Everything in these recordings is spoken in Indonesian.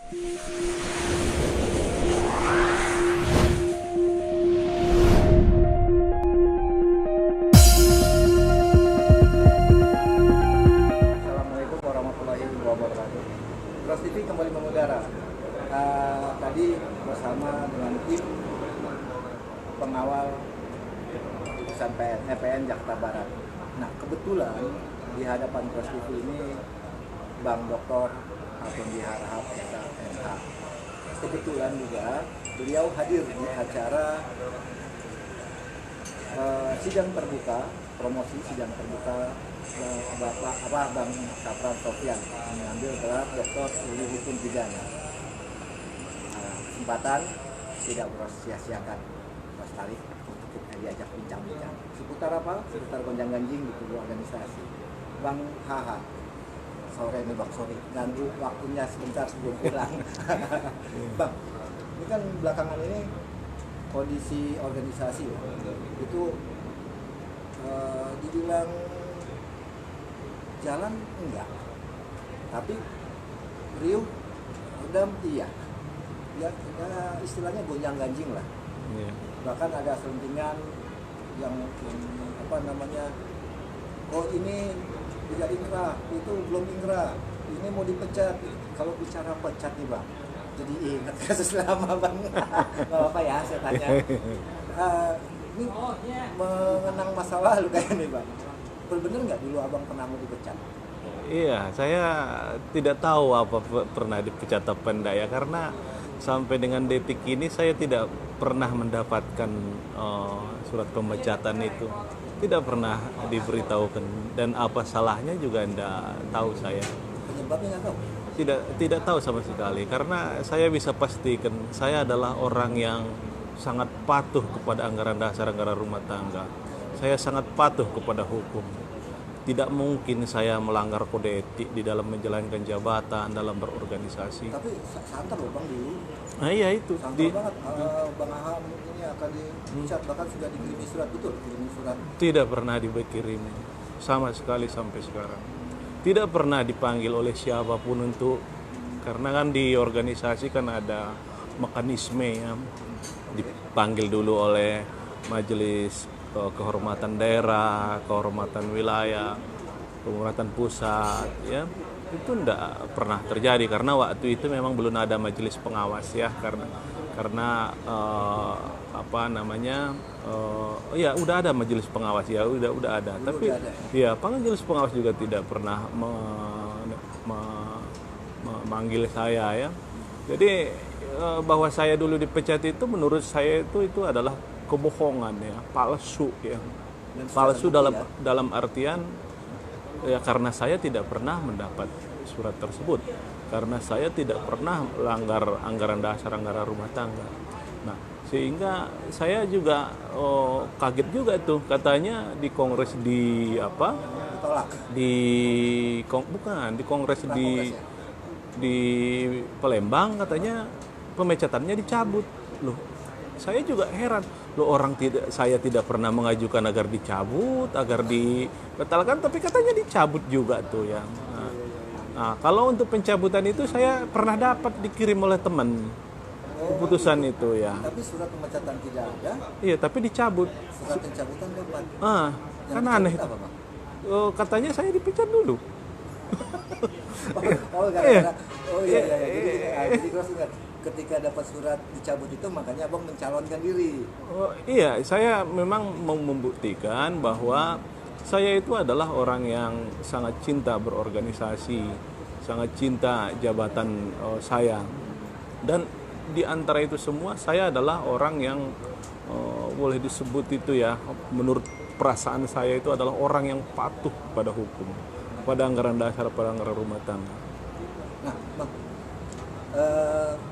Assalamualaikum warahmatullahi wabarakatuh. Trans TV kembali mengudara. Tadi bersama dengan tim pengawal putusan PN Jakarta Barat. Nah, kebetulan di hadapan Trans TV ini Bang Dr. Effendi Harahap SMH. Kebetulan juga beliau hadir di acara sidang terbuka, promosi sidang terbuka Bang Sapran Sofyan mengambil gelar Doktor Ilmu Hukum Pidana. Kesempatan tidak sia-siakan Mas Tarif untuk kita diajak bincang-bincang seputar apa? Seputar gonjang-ganjing di tubuh organisasi. Bang Haha, sore nih Bang, sorry ganggu waktunya sebentar sebelum pulang. Bang, ini kan belakangan ini kondisi organisasi ya, itu dibilang jalan enggak, tapi riuh redam iya ya, istilahnya gonjang ganjing lah. Bahkan ada selentingan yang apa namanya, oh ini tidak inkrah, itu belum inkrah, ini mau dipecat. Kalau bicara pecat nih Bang, jadi ingat kasus lama Bang. Gak apa ya saya tanya. Ini mengenang masa lalu kayak nih Bang. Bener nggak dulu Abang pernah mau dipecat? Iya, saya tidak tahu apa pernah dipecat apa enggak ya, karena sampai dengan detik ini saya tidak pernah mendapatkan surat pemecatan itu. Tidak pernah diberitahukan, dan apa salahnya juga enggak tahu saya. Penyebabnya nggak tahu? Tidak tahu sama sekali, karena saya bisa pastikan saya adalah orang yang sangat patuh kepada anggaran dasar, anggaran rumah tangga. Saya sangat patuh kepada hukum. Tidak mungkin saya melanggar kode etik di dalam menjalankan jabatan, dalam berorganisasi. Tapi santer loh Bang dulu. Nah iya itu. Santer banget. Bang Aham ini akan dipecat, bahkan sudah dikirimi surat, betul? Dikirimi surat. Tidak pernah dikirim sama sekali sampai sekarang. Tidak pernah dipanggil oleh siapapun untuk, karena kan di organisasi kan ada mekanisme ya, dipanggil dulu oleh majelis kehormatan daerah, kehormatan wilayah, kehormatan pusat ya. Itu enggak pernah terjadi karena waktu itu memang belum ada majelis pengawas ya, karena apa namanya, ya udah ada majelis pengawas ya, udah ada, tapi ya majelis pengawas juga tidak pernah memanggil saya ya. Jadi bahwa saya dulu dipecat itu menurut saya itu adalah kebohongan ya, palsu ya. Palsu dalam artian ya, karena saya tidak pernah mendapat surat tersebut, karena saya tidak pernah melanggar anggaran dasar, anggaran rumah tangga. Nah, sehingga saya juga kaget juga tuh, katanya di kongres di apa? Ditolak. Bukan, di kongres di Palembang katanya pemecatannya dicabut. Loh, saya juga heran. Loh, saya tidak pernah mengajukan agar dicabut, agar dibatalkan, tapi katanya dicabut juga tuh ya. Nah, kalau untuk pencabutan itu saya pernah dapat dikirim oleh teman keputusan itu ya. Tapi surat pemecatan tidak ada. Iya, tapi dicabut. Surat pencabutan dapat. Kan aneh itu. Katanya saya dipecat dulu. Gara-gara. Oh iya. Jadi terus ingat, ketika dapat surat dicabut itu makanya Abang mencalonkan diri. Oh, iya, saya memang mau membuktikan bahwa saya itu adalah orang yang sangat cinta berorganisasi, sangat cinta jabatan saya. Dan di antara itu semua saya adalah orang yang boleh disebut itu ya, menurut perasaan saya itu adalah orang yang patuh pada hukum, pada anggaran dasar, pada anggaran rumah tangga. Nah, Bang,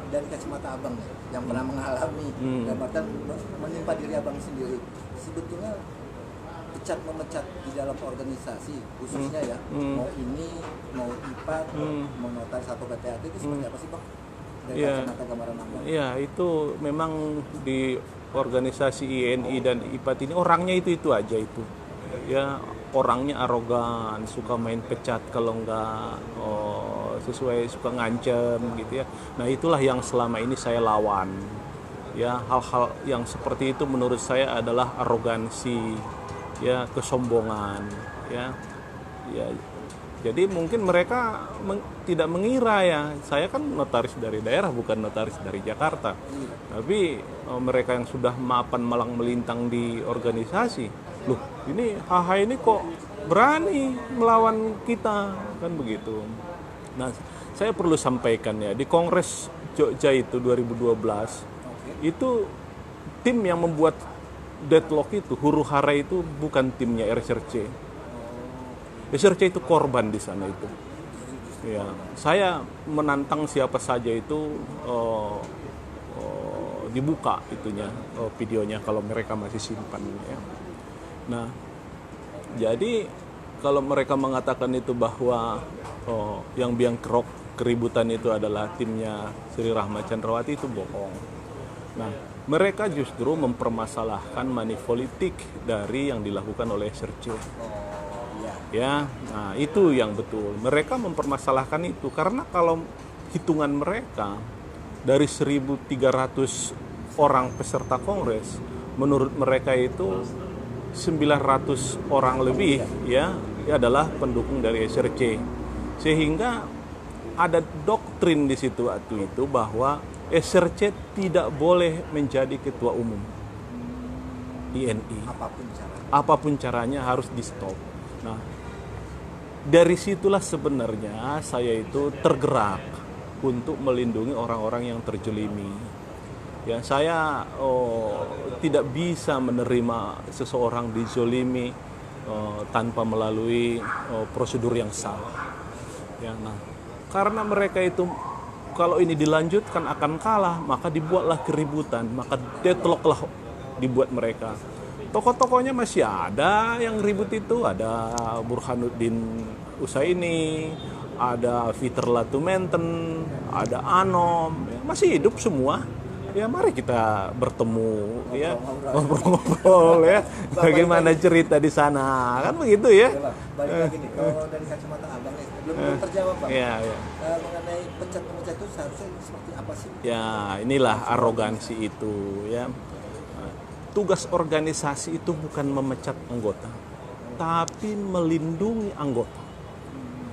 dari kacamata Abang nih, yang pernah mengalami jabatan menimpa diri Abang sendiri, sebetulnya memecat di dalam organisasi khususnya ya, mau ini, mau IPAT, mau notar satu PTAT, itu seperti apa sih Bang? Dari kacamata gambaran Abang. Iya, itu memang di organisasi INI dan IPAT ini orangnya itu aja itu. Ya, orangnya arogan, suka main pecat kalau enggak sesuai suka ngancem gitu ya. Nah itulah yang selama ini saya lawan. Ya, hal-hal yang seperti itu menurut saya adalah arogansi, ya, kesombongan, ya. Ya, jadi mungkin mereka tidak mengira ya, saya kan notaris dari daerah bukan notaris dari Jakarta. Tapi mereka yang sudah mapan malang melintang di organisasi, loh ini HH ini kok berani melawan kita, kan begitu. Nah, saya perlu sampaikan ya, di Kongres Jogja itu 2012 itu tim yang membuat deadlock itu, huru hara itu bukan timnya RSRC. RSRC itu korban di sana itu. Ya, saya menantang siapa saja itu dibuka itunya, videonya kalau mereka masih simpan ya. Nah, jadi kalau mereka mengatakan itu bahwa yang biang kerok keributan itu adalah timnya Sri Rahma Chandrawati, itu bohong. Nah, mereka justru mempermasalahkan money politik dari yang dilakukan oleh SRC. Ya, nah itu yang betul. Mereka mempermasalahkan itu karena kalau hitungan mereka dari 1.300 orang peserta kongres, menurut mereka itu 900 orang lebih ya adalah pendukung dari SRC. Sehingga ada doktrin di situ waktu itu bahwa SRC tidak boleh menjadi ketua umum INI. Apapun caranya harus di stop. Nah, dari situlah sebenarnya saya itu tergerak untuk melindungi orang-orang yang terjelimi. Ya, saya tidak bisa menerima seseorang dizolimi tanpa melalui prosedur yang sah. Ya, nah, karena mereka itu kalau ini dilanjutkan akan kalah, maka dibuatlah keributan, maka deadlocklah dibuat mereka. Tokoh-tokohnya masih ada yang ribut itu, ada Burhanuddin Usaini, ada Fiter Latumenten, ada Anom, ya, masih hidup semua. Ya mari kita bertemu, ya ngobrol-ngobrol ya, bagaimana cerita di sana, kan begitu ya. Balik lagi nih, kalau dari kacamata abang nih, belum terjawab bang. Ya. Mengenai pecat-pecat itu seharusnya seperti apa sih? Ya inilah arogansi itu ya. Tugas organisasi itu bukan memecat anggota, tapi melindungi anggota.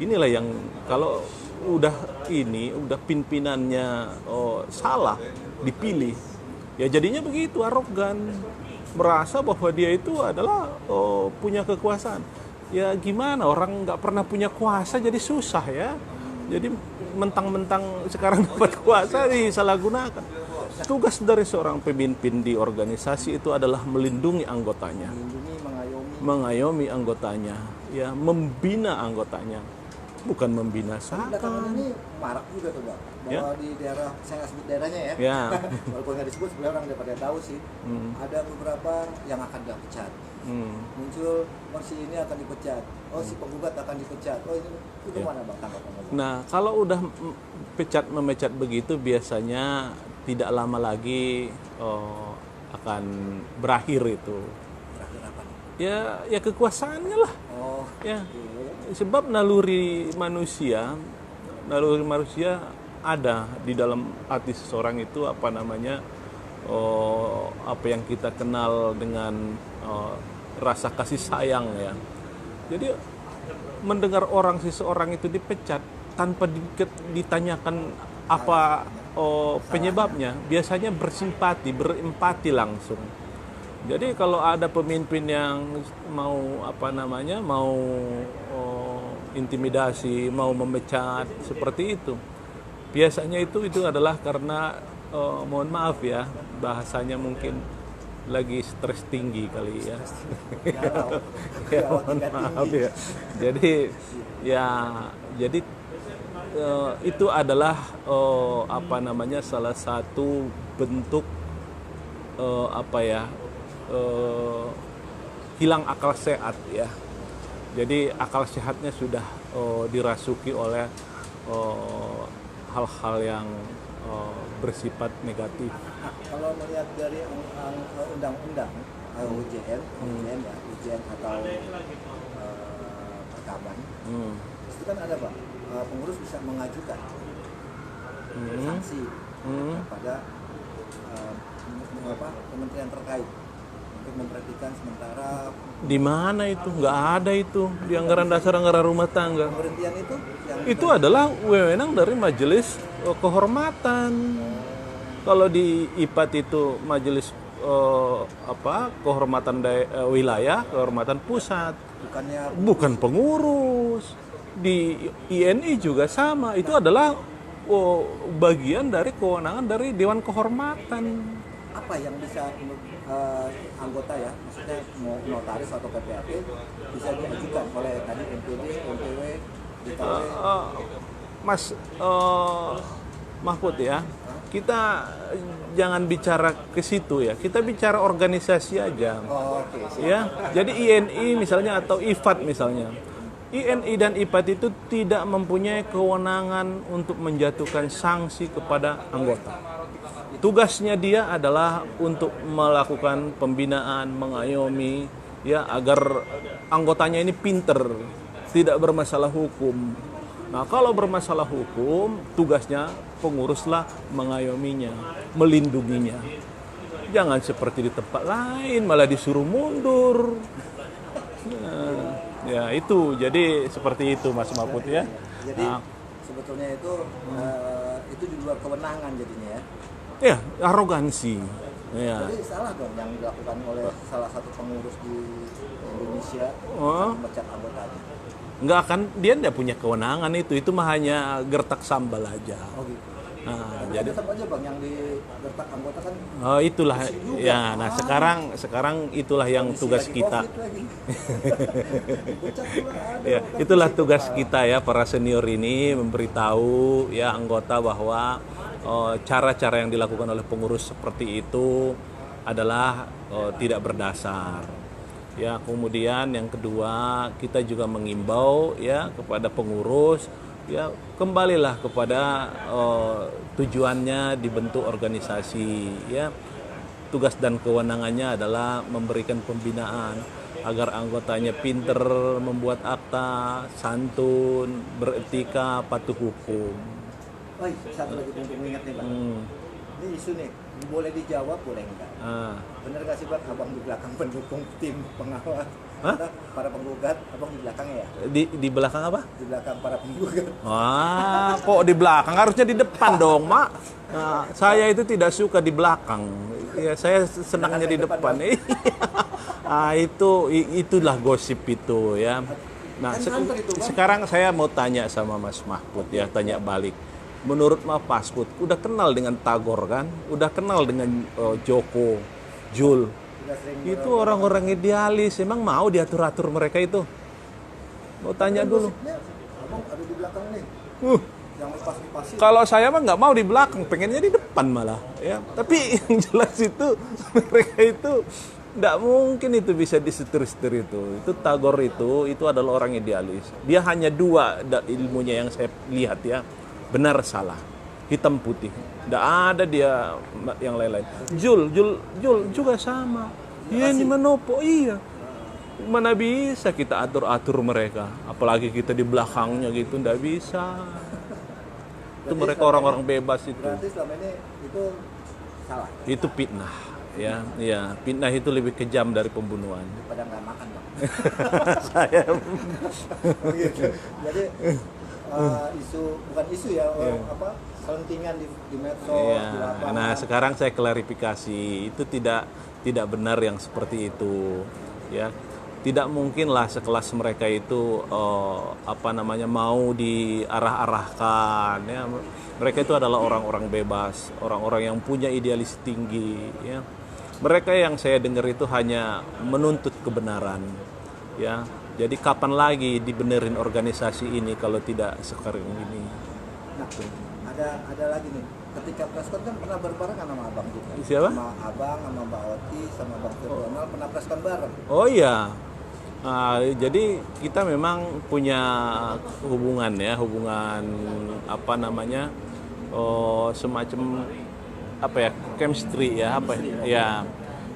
Inilah yang kalau udah pimpinannya salah dipilih, ya jadinya begitu, arogan, merasa bahwa dia itu adalah punya kekuasaan. Ya gimana, orang nggak pernah punya kuasa jadi susah ya. Jadi mentang-mentang sekarang dapat kuasa disalahgunakan. Tugas dari seorang pemimpin di organisasi itu adalah melindungi anggotanya, mengayomi anggotanya, ya membina anggotanya, bukan membinasakan. Belakangan ini marak juga tuh bang, bahwa ya? Di daerah, saya nggak sebut daerahnya ya. Walaupun nggak disebut, sebenarnya orang udah pada tahu sih. Ada beberapa yang akan dipecat. Muncul, si ini akan dipecat, si penggugat akan dipecat. Itu mana bang tanggapannya? Nah, kalau udah memecat begitu biasanya tidak lama lagi akan berakhir itu. Berakhir apa nih? Ya kekuasaannya lah. Ya. Sebab naluri manusia ada di dalam hati seseorang itu apa yang kita kenal dengan rasa kasih sayang ya. Jadi mendengar seseorang itu dipecat tanpa ditanyakan apa penyebabnya, biasanya berempati langsung. Jadi kalau ada pemimpin yang mau intimidasi, mau memecat seperti itu, biasanya itu adalah karena mohon maaf ya, bahasanya mungkin lagi stres tinggi kali ya. Ya mohon maaf ya. Jadi itu adalah salah satu bentuk hilang akal sehat ya. Jadi akal sehatnya sudah dirasuki oleh hal-hal yang bersifat negatif. Kalau melihat dari undang-undang UJN atau perkaban, itu kan ada Pak pengurus bisa mengajukan sanksi kepada kementerian terkait untuk memperhatikan sementara. Di mana itu? Nggak ada itu di anggaran dasar anggaran rumah tangga. Pemberhentian itu yang Itu adalah wewenang dari majelis kehormatan. Kalau di IPAT itu majelis kehormatan wilayah, kehormatan pusat, bukan pengurus. Di INI juga sama, itu adalah bagian dari kewenangan dari Dewan Kehormatan. Apa yang bisa anggota ya, maksudnya mau notaris atau PPAP bisa diajukan oleh tadi MPD, MPW, DKW? Mas Mahfud ya, kita jangan bicara ke situ ya, kita bicara organisasi aja. Oke, ya. Jadi INI misalnya atau IFAT misalnya, INI dan IPAT itu tidak mempunyai kewenangan untuk menjatuhkan sanksi kepada anggota. Tugasnya dia adalah untuk melakukan pembinaan, mengayomi ya agar anggotanya ini pinter, tidak bermasalah hukum. Nah, kalau bermasalah hukum, tugasnya penguruslah mengayominya, melindunginya. Jangan seperti di tempat lain malah disuruh mundur. Nah, ya itu, jadi seperti itu Mas Mahfud ya. Jadi sebetulnya itu di luar kewenangan jadinya ya. Ya, arogansi. Ya. Jadi salah dong yang dilakukan oleh salah satu pengurus di Indonesia memecat anggotanya. Enggak, kan dia tidak punya kewenangan itu mah hanya gertak sambal aja. Oh gitu. Nah, jadi tetap aja Bang yang di gertak anggota kan. Oh, itulah ya. Nah, sekarang itulah yang tugas kita. Ya, itulah tugas kita ya para senior ini memberitahu ya anggota bahwa cara-cara yang dilakukan oleh pengurus seperti itu adalah tidak berdasar. Ya, kemudian yang kedua kita juga mengimbau ya kepada pengurus ya kembalilah kepada tujuannya dibentuk organisasi ya. Tugas dan kewenangannya adalah memberikan pembinaan agar anggotanya pinter membuat akta, santun, beretika, patuh hukum. Oh, satu lagi untuk mengingat nih Bang. Ini isu nih, boleh dijawab boleh enggak? Bener gak sih Bang, abang di belakang pendukung tim pengawas? Para penggugat, abang di belakang ya? Di belakang apa? Di belakang para penggugat. Kok di belakang? Harusnya di depan dong, Mak. Nah, saya itu tidak suka di belakang. Ya, saya senangnya di depan. Itulah gosip itu ya. Nah, sekarang saya mau tanya sama Mas Mahfud ya, tanya balik. Menurut Mas Mahfud, udah kenal dengan Tagor kan? Udah kenal dengan Joko, Jul. Itu orang-orang idealis, emang mau diatur-atur mereka itu? Mau tanya dulu. Abang ada di belakang nih. Yang lepas-lepasin. Kalau saya mah nggak mau di belakang, pengennya di depan malah. Ya, tapi yang jelas itu mereka itu nggak mungkin itu bisa disetir-setir itu. Itu Tagor itu adalah orang idealis. Dia hanya dua ilmunya yang saya lihat ya. Benar salah, hitam putih, tidak ada dia yang lain-lain. Jul juga sama. Ini Manopo, iya. Mana bisa kita atur-atur mereka, apalagi kita di belakangnya gitu, tidak bisa. Itu mereka orang-orang bebas itu. Berarti selama ini itu salah. Itu fitnah, ya. Fitnah itu lebih kejam dari pembunuhan. Pada nggak makan Bang. Saya. Gitu. Jadi bukan isu ya, selentingan di medsos, di lapangan. Nah, sekarang saya klarifikasi, itu tidak benar yang seperti itu, ya. Tidak mungkinlah sekelas mereka itu mau diarah-arahkan, ya. Mereka itu adalah orang-orang bebas, orang-orang yang punya idealis tinggi, ya. Mereka yang saya dengar itu hanya menuntut kebenaran, ya. Jadi kapan lagi dibenerin organisasi ini kalau tidak sekarang ini? Nah, ada lagi nih. Ketika preskon kan pernah berbarengan sama abang juga. Siapa? Sama abang, sama Mbak Oti, sama Bang Firmanal pernah preskon bareng. Oh iya. Jadi kita memang punya hubungan semacam chemistry ya ya.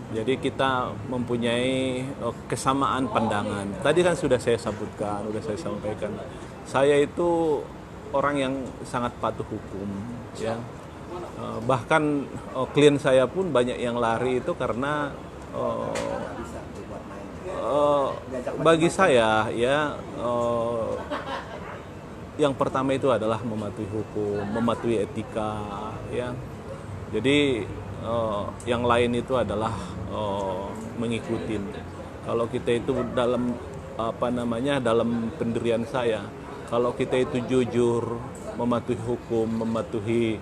Jadi kita mempunyai kesamaan pandangan. Tadi kan sudah saya sampaikan. Saya itu orang yang sangat patuh hukum, ya. Bahkan klien saya pun banyak yang lari itu karena Bisa buat main. bagi saya ya yang pertama itu adalah mematuhi hukum, mematuhi etika, ya. Jadi yang lain itu adalah mengikuti. Kalau kita itu dalam dalam pendirian saya, kalau kita itu jujur, mematuhi hukum, mematuhi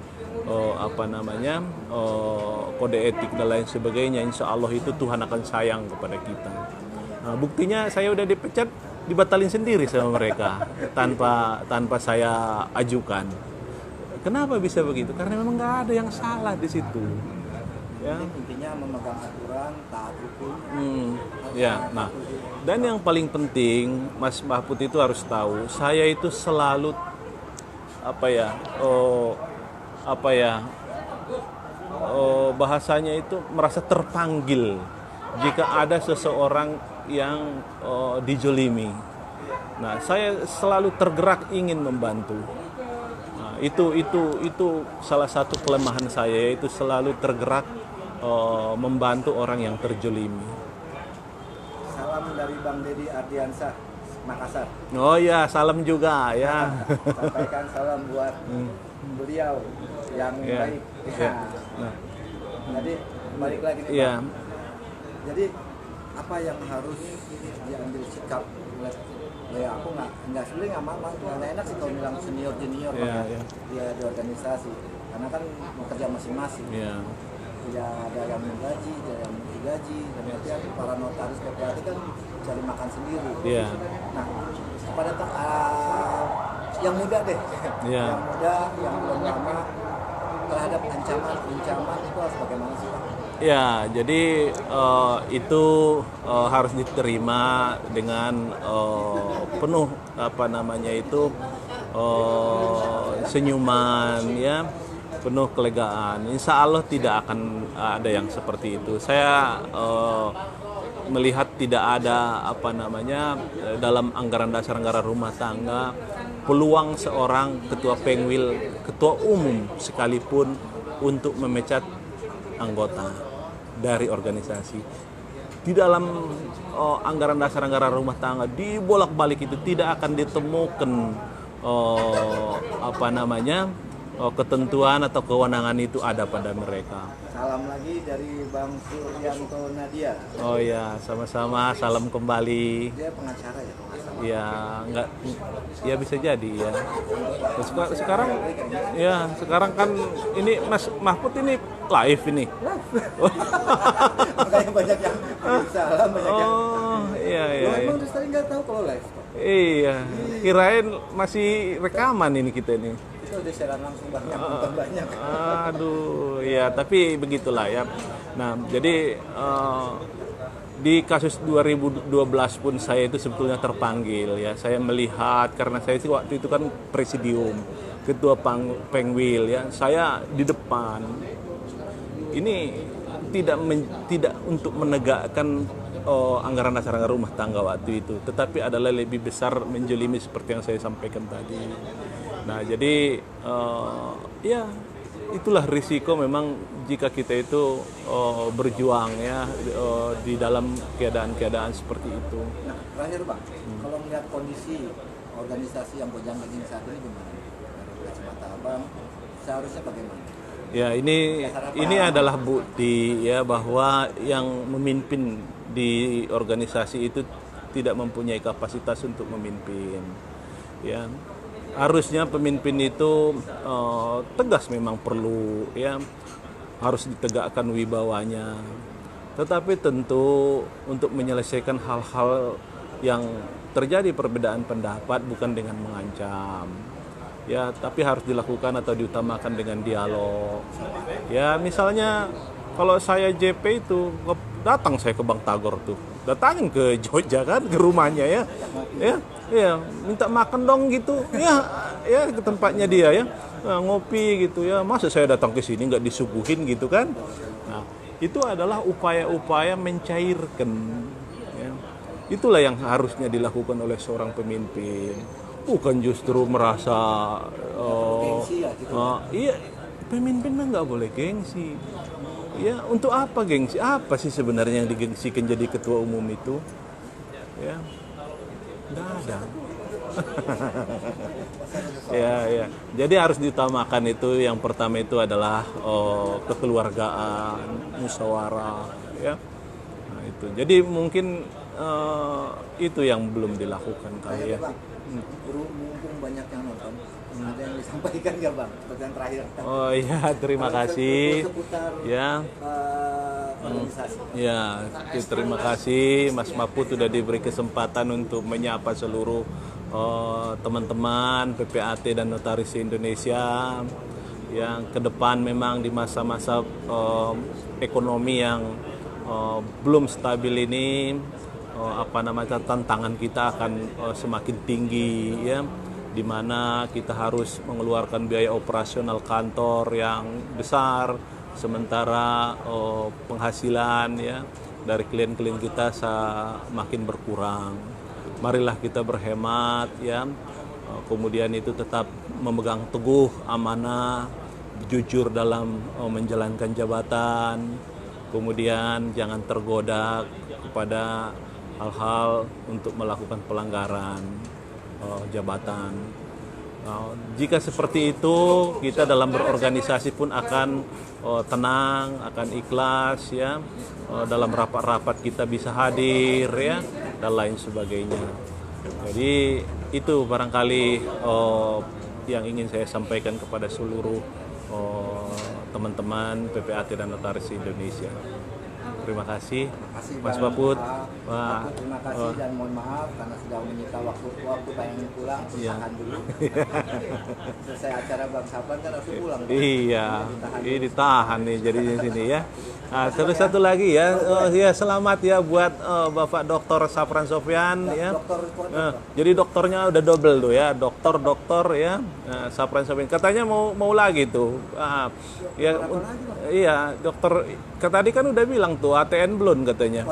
kode etik dan lain sebagainya, insya Allah itu Tuhan akan sayang kepada kita. Nah, buktinya saya udah dipecat, dibatalin sendiri sama mereka tanpa saya ajukan. Kenapa bisa begitu? Karena memang nggak ada yang salah di situ. Ya. Intinya memegang aturan, taat hukum. Ya, nah, dan yang paling penting, Mas Mahfud itu harus tahu, saya itu selalu bahasanya itu merasa terpanggil jika ada seseorang yang dijolimi. Nah, saya selalu tergerak ingin membantu. Nah, itu salah satu kelemahan saya, yaitu selalu tergerak membantu orang yang terjolimi. Salam dari Bang Deddy Ardiansyah, Makassar. Oh ya, salam juga ya. Sampaikan salam buat beliau yang baik. Ya. Nah. Jadi balik lagi nih, Ya. Bang. Jadi apa yang harus diambil sikap? Ya aku nggak sebenarnya nggak enak sih kalau bilang senior junior dia di organisasi, karena kan bekerja masing-masing. Yeah. Tidak ada yang menggaji, tidak yang digaji, dan artian para notaris PPAT kan cari makan sendiri. Yeah. Nah, pada yang muda deh, Yeah. yang muda, yang belum lama terhadap ancaman itu harus bagaimana sih, Pak? Ya, jadi itu harus diterima dengan penuh senyuman, ya, penuh kelegaan. Insya Allah tidak akan ada yang seperti itu. Saya melihat tidak ada dalam anggaran dasar anggaran rumah tangga peluang seorang ketua Pengwil, ketua umum sekalipun untuk memecat anggota dari organisasi. Di dalam anggaran dasar anggaran rumah tangga dibolak-balik itu tidak akan ditemukan ketentuan atau kewenangan itu ada pada mereka. Salam lagi dari Bang Suryanto Nadia. Oh ya, sama-sama, salam kembali. Dia pengacara ya, kalau nggak salah. Ya, enggak, ya bisa jadi ya. Sekarang kan ini Mas Mahfud ini live ini. Makanya banyak yang salam, banyak yang. Oh, iya. Emang terus tadi nggak tahu kalau live, Pak? Iya, kirain masih rekaman ini kita ini. Itu udah siaran langsung banyak. Aduh, ya tapi begitulah ya. Nah, jadi di kasus 2012 pun saya itu sebetulnya terpanggil ya. Saya melihat karena saya sih waktu itu kan presidium, ketua Pengwil ya. Saya di depan. Ini tidak untuk menegakkan anggaran dasar anggaran rumah tangga waktu itu, tetapi adalah lebih besar menjelimi seperti yang saya sampaikan tadi. Nah, jadi ya itulah risiko memang jika kita itu berjuang ya di dalam keadaan-keadaan seperti itu. Nah, terakhir Bang, kalau melihat kondisi organisasi yang gonjang-ganjing saat ini gimana? Dari kacamata Abang, seharusnya bagaimana? Ya, ini adalah bukti ya bahwa yang memimpin di organisasi itu tidak mempunyai kapasitas untuk memimpin. Ya. Harusnya pemimpin itu tegas, memang perlu ya, harus ditegakkan wibawanya. Tetapi tentu untuk menyelesaikan hal-hal yang terjadi perbedaan pendapat bukan dengan mengancam. Ya, tapi harus dilakukan atau diutamakan dengan dialog. Ya, misalnya kalau saya JP itu datang saya ke Bang Tagor tuh, datangin ke Jogja kan, ke rumahnya ya. Ya, minta makan dong gitu. Ya ke tempatnya dia ya. Nah, ngopi gitu ya. Masa saya datang ke sini nggak disuguhin gitu kan? Nah, itu adalah upaya-upaya mencairkan ya. Itulah yang harusnya dilakukan oleh seorang pemimpin. bukan justru merasa Gengsi ya gitu. iya, pemimpinnya nggak boleh gengsi. Ya, untuk apa gengsi? Apa sih sebenarnya yang digengsikan jadi ketua umum itu? Ya, nggak ada. Ya. Jadi harus diutamakan itu. Yang pertama itu adalah kekeluargaan, musyawarah, ya. Nah, itu. Jadi mungkin itu yang belum dilakukan kali ya. Bang, mumpung banyak yang nonton, ada yang disampaikan nggak Bang? Pertanyaan terakhir. Oh iya, terima kasih. Seputar Ya. organisasi. Ya, terima kasih Mas Maput sudah diberi kesempatan untuk menyapa seluruh teman-teman PPAT dan Notaris Indonesia yang ke depan memang di masa-masa ekonomi yang belum stabil ini, tantangan kita akan semakin tinggi ya, di mana kita harus mengeluarkan biaya operasional kantor yang besar, sementara penghasilan ya dari klien-klien kita semakin berkurang. Marilah kita berhemat ya, kemudian itu tetap memegang teguh amanah, jujur dalam menjalankan jabatan, kemudian jangan tergoda kepada hal-hal untuk melakukan pelanggaran jabatan. Jika seperti itu, kita dalam berorganisasi pun akan tenang, akan ikhlas ya. Dalam rapat-rapat kita bisa hadir ya, dan lain sebagainya. Jadi itu barangkali yang ingin saya sampaikan kepada seluruh teman-teman PPAT dan Notaris Indonesia. Terima kasih, Mas Paput. Terima kasih dan mohon maaf karena sudah menyita waktu pengen pulang, tahan dulu. Selesai acara Bang Sapran kan harus pulang. Iya, ini ditahan nih jadi di sini ya. Nah, terus satu lagi ya, ya selamat ya buat Bapak Dr. Sapran Sofyan ya. Jadi dokternya udah double tuh ya, dokter ya. Sapran Sofyan katanya mau lagi tuh. Ya, iya dokter. Tadi kan udah bilang tuh ATN belum katanya.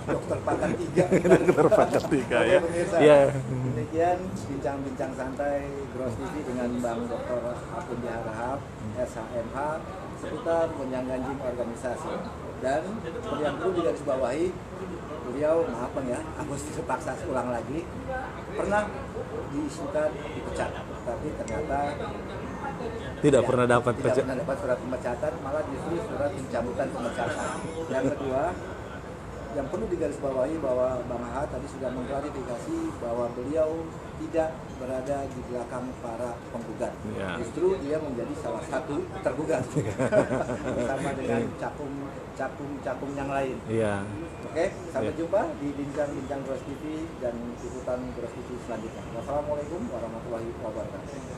Dokter pangkat 3. Dokter pangkat 3 ya. Iya. Demikian bincang-bincang santai Gross TV dengan Bang Dr. Apun Harahap, SHMH seputar gonjang-ganjing organisasi. Dan yang perlu digarisbawahi, beliau maaf Bang ya, aku terpaksa ulang lagi, pernah diisukan dipecat, tapi ternyata tidak pernah dapat surat pemecatan, malah justru surat pencabutan pemecatan. Yang kedua, yang perlu digarisbawahi bahwa Bang Aha tadi sudah mengklarifikasi bahwa beliau tidak berada di belakang para penggugat. Ya. Justru dia menjadi salah satu tergugat bersama dengan cakung yang lain. Ya. Oke, sampai jumpa di bincang-bincang Gross TV dan liputan Gross TV selanjutnya. Wassalamualaikum warahmatullahi wabarakatuh.